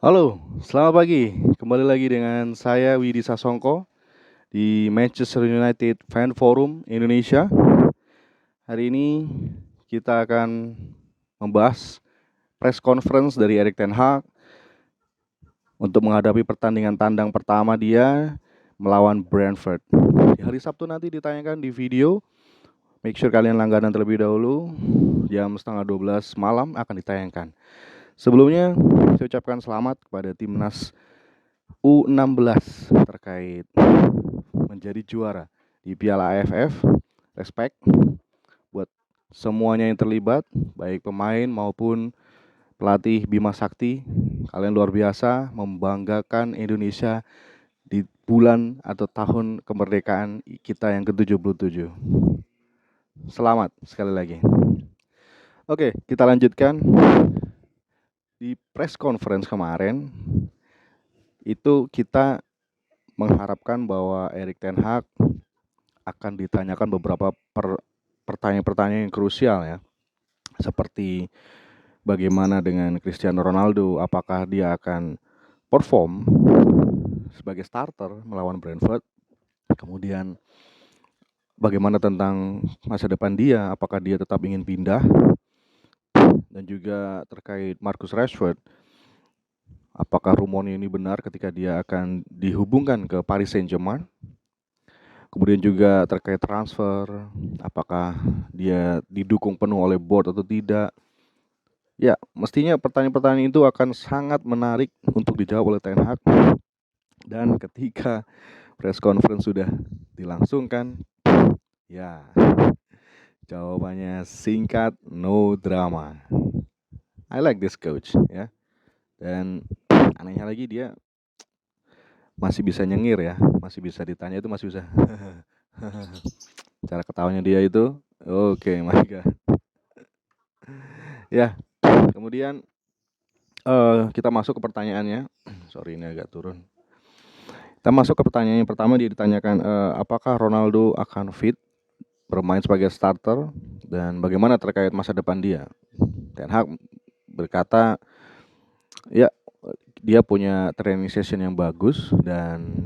Halo, selamat pagi. Kembali lagi dengan saya Widi Sasongko di Manchester United Fan Forum Indonesia. Hari ini kita akan membahas press conference dari Erik ten Hag untuk menghadapi pertandingan tandang pertama dia melawan Brentford. Di hari Sabtu nanti ditayangkan di video. Make sure kalian langganan terlebih dahulu. Jam setengah 12 malam akan ditayangkan. Sebelumnya, saya ucapkan selamat kepada timnas U16 terkait menjadi juara di Piala AFF. Respect buat semuanya yang terlibat, baik pemain maupun pelatih Bima Sakti. Kalian luar biasa membanggakan Indonesia di bulan atau tahun kemerdekaan kita yang ke-77. Selamat sekali lagi. Oke, kita lanjutkan. Di press conference kemarin itu kita mengharapkan bahwa Erik ten Hag akan ditanyakan beberapa pertanyaan-pertanyaan yang krusial ya. Seperti bagaimana dengan Cristiano Ronaldo, apakah dia akan perform sebagai starter melawan Brentford? Kemudian bagaimana tentang masa depan dia, apakah dia tetap ingin pindah? Dan juga terkait Marcus Rashford, apakah rumornya ini benar ketika dia akan dihubungkan ke Paris Saint-Germain? Kemudian juga terkait transfer, apakah dia didukung penuh oleh board atau tidak? Ya, mestinya pertanyaan-pertanyaan itu akan sangat menarik untuk dijawab oleh Ten Hag. Dan ketika press conference sudah dilangsungkan, ya jawabannya singkat, no drama. I like this coach ya. Dan anehnya lagi dia masih bisa nyengir ya, masih bisa ditanya itu masih bisa. Cara ketawanya dia itu, oke, my God. Ya, kemudian kita masuk ke pertanyaannya. Sorry, ini agak turun. Kita masuk ke pertanyaan yang pertama. Dia ditanyakan apakah Ronaldo akan fit bermain sebagai starter dan bagaimana terkait masa depan dia. Ten Hag berkata ya, dia punya training session yang bagus dan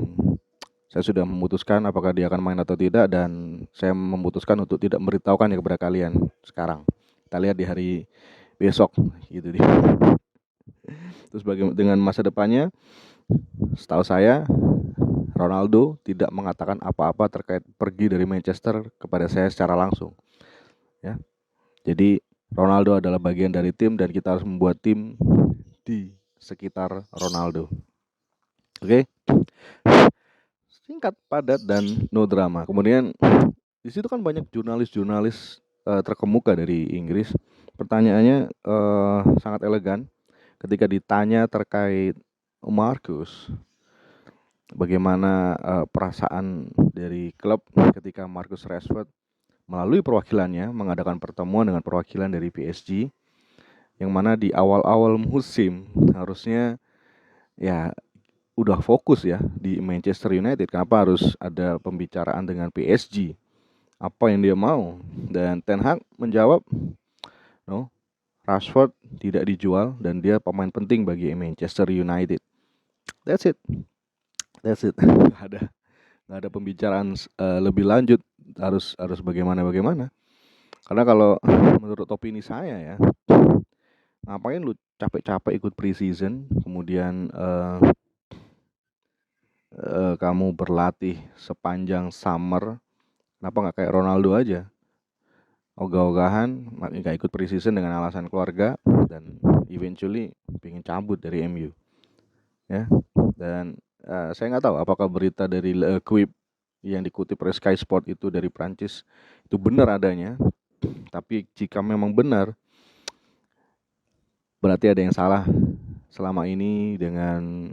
saya sudah memutuskan apakah dia akan main atau tidak, dan saya memutuskan untuk tidak memberitahukan ya kepada kalian sekarang. Kita lihat di hari besok gitu dia. Terus dengan masa depannya, setahu saya Ronaldo tidak mengatakan apa-apa terkait pergi dari Manchester kepada saya secara langsung. Ya. Jadi Ronaldo adalah bagian dari tim dan kita harus membuat tim di sekitar Ronaldo. Oke. Singkat, padat, dan no drama. Kemudian di situ kan banyak jurnalis-jurnalis terkemuka dari Inggris. Pertanyaannya sangat elegan. Ketika ditanya terkait Marcus, bagaimana perasaan dari klub ketika Marcus Rashford melalui perwakilannya mengadakan pertemuan dengan perwakilan dari PSG, yang mana di awal-awal musim harusnya ya udah fokus ya di Manchester United. Kenapa harus ada pembicaraan dengan PSG? Apa yang dia mau? Dan Ten Hag menjawab, no, Rashford tidak dijual dan dia pemain penting bagi Manchester United. That's it. Nggak ada pembicaraan lebih lanjut. Harus bagaimana. Karena kalau menurut opini saya ya, ngapain lu capek-capek ikut pre-season, kemudian kamu berlatih sepanjang summer, kenapa nggak kayak Ronaldo aja? Ogah-ogahan nggak ikut pre-season dengan alasan keluarga dan eventually pengen cabut dari MU ya. Dan saya nggak tahu apakah berita dari Le Equipe yang dikutip oleh Sky Sport itu dari Prancis itu benar adanya. Tapi jika memang benar, berarti ada yang salah selama ini dengan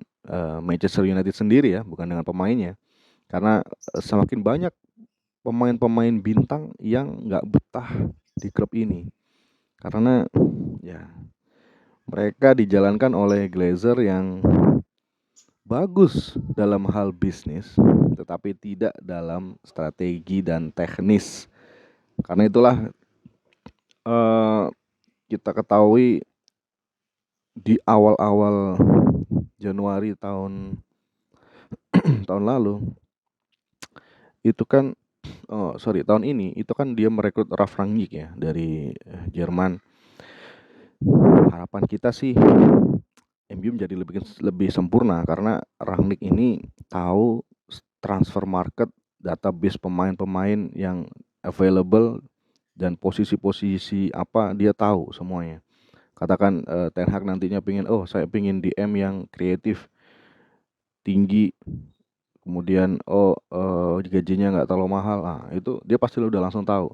Manchester United sendiri ya, bukan dengan pemainnya. Karena semakin banyak pemain-pemain bintang yang nggak betah di klub ini. Karena ya mereka dijalankan oleh Glazer yang bagus dalam hal bisnis, tetapi tidak dalam strategi dan teknis. Karena itulah kita ketahui di awal-awal Januari tahun tahun lalu itu kan tahun ini itu kan dia merekrut Ralf Rangnick ya dari Jerman. Harapan kita sih MU menjadi lebih sempurna karena Rangnick ini tahu transfer market, database pemain-pemain yang available dan posisi-posisi apa dia tahu semuanya. Katakan Ten Hag nantinya saya pingin DM yang kreatif, tinggi, kemudian gajinya nggak terlalu mahal, itu dia pasti udah langsung tahu,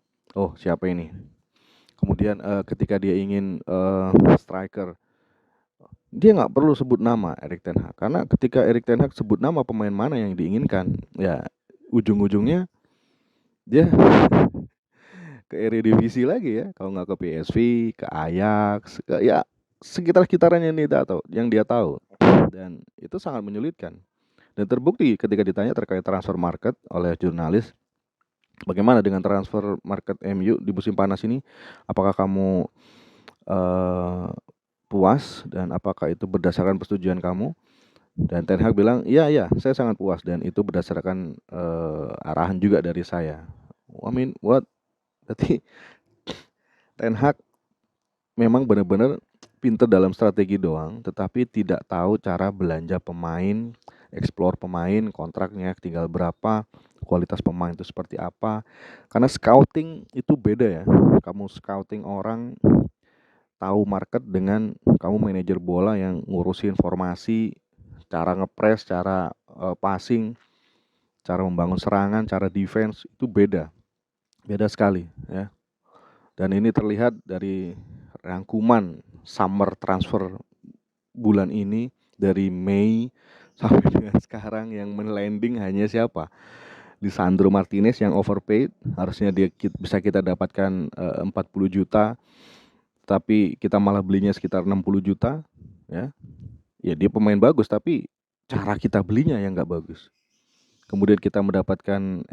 siapa ini. Kemudian ketika dia ingin striker, dia nggak perlu sebut nama Erik ten Hag, karena ketika Erik ten Hag sebut nama pemain mana yang diinginkan, ya ujung-ujungnya dia ke Eredivisie lagi ya, kalau nggak ke PSV, ke Ajax, ya sekitar-sekitarannya yang dia tahu, dan itu sangat menyulitkan. Dan terbukti ketika ditanya terkait transfer market oleh jurnalis, bagaimana dengan transfer market MU di musim panas ini, apakah kamu puas dan apakah itu berdasarkan persetujuan kamu? Dan Ten Hag bilang, iya, saya sangat puas dan itu berdasarkan arahan juga dari saya. Berarti Ten Hag memang benar-benar pinter dalam strategi doang, tetapi tidak tahu cara belanja pemain, explore pemain, kontraknya tinggal berapa, kualitas pemain itu seperti apa. Karena scouting itu beda ya. Kamu scouting orang, tahu market, dengan kamu manajer bola yang ngurusin formasi, cara ngepres, cara passing, cara membangun serangan, cara defense, itu beda sekali ya. Dan ini terlihat dari rangkuman summer transfer bulan ini, dari Mei sampai dengan sekarang yang landing hanya siapa? Lisandro Martinez yang overpaid, harusnya dia bisa kita dapatkan 40 juta, tapi kita malah belinya sekitar 60 juta ya. Ya dia pemain bagus, tapi cara kita belinya yang nggak bagus. Kemudian kita mendapatkan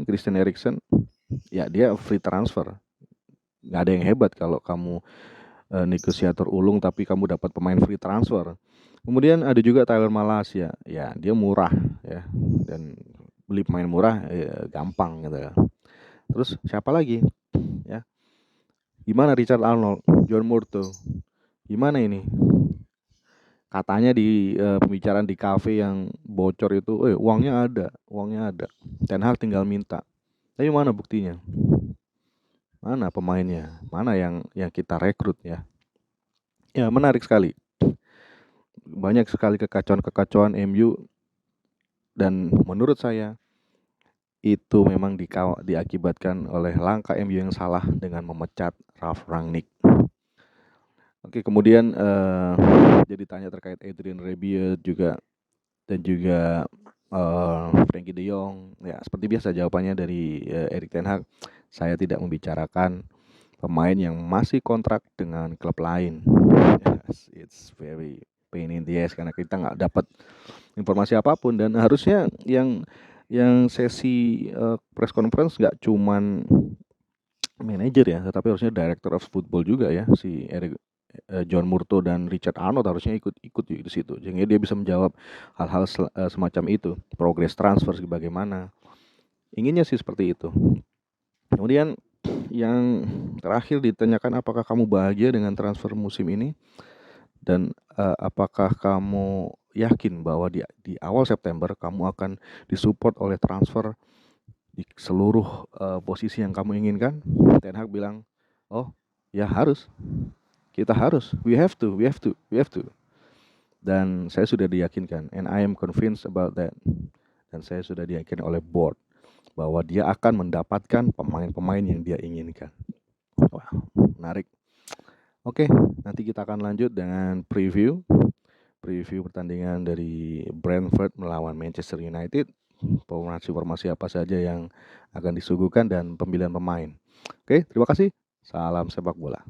Christian Eriksen, ya dia free transfer. Nggak ada yang hebat kalau kamu negosiator ulung tapi kamu dapat pemain free transfer. Kemudian ada juga Tyler Malacia, ya dia murah ya, dan beli pemain murah gampang gitu ya. Terus siapa lagi ya? Gimana Richard Arnold, John Murto? Gimana ini? Katanya di pembicaraan di kafe yang bocor itu, uangnya ada. Ten Hag tinggal minta. Tapi mana buktinya? Mana pemainnya? Mana yang kita rekrut ya? Ya menarik sekali. Banyak sekali kekacauan MU, dan menurut saya itu memang diakibatkan oleh langkah MU yang salah dengan memecat Ralf Rangnick. Oke, kemudian jadi tanya terkait Adrien Rabiot juga, dan juga Frenkie de Jong. Ya seperti biasa jawabannya dari Erik ten Hag, saya tidak membicarakan pemain yang masih kontrak dengan klub lain. Yes, it's very pain in the ass karena kita nggak dapat informasi apapun, dan harusnya yang sesi press conference nggak cuman manajer ya, tetapi harusnya director of football juga ya, si John Murto dan Richard Arnold harusnya ikut di situ, sehingga dia bisa menjawab hal-hal semacam itu, progress transfer bagaimana. Inginnya sih seperti itu. Kemudian yang terakhir ditanyakan, apakah kamu bahagia dengan transfer musim ini, dan apakah kamu yakin bahwa di awal September kamu akan disupport oleh transfer di seluruh posisi yang kamu inginkan? Ten Hag bilang, ya harus, kita harus, we have to. Dan saya sudah diyakinkan, and I am convinced about that. Dan saya sudah diyakinkan oleh board bahwa dia akan mendapatkan pemain-pemain yang dia inginkan. Wah, menarik. Oke, nanti kita akan lanjut dengan preview pertandingan dari Brentford melawan Manchester United. Informasi apa saja yang akan disuguhkan dan pemilihan pemain. Oke, terima kasih. Salam sepak bola.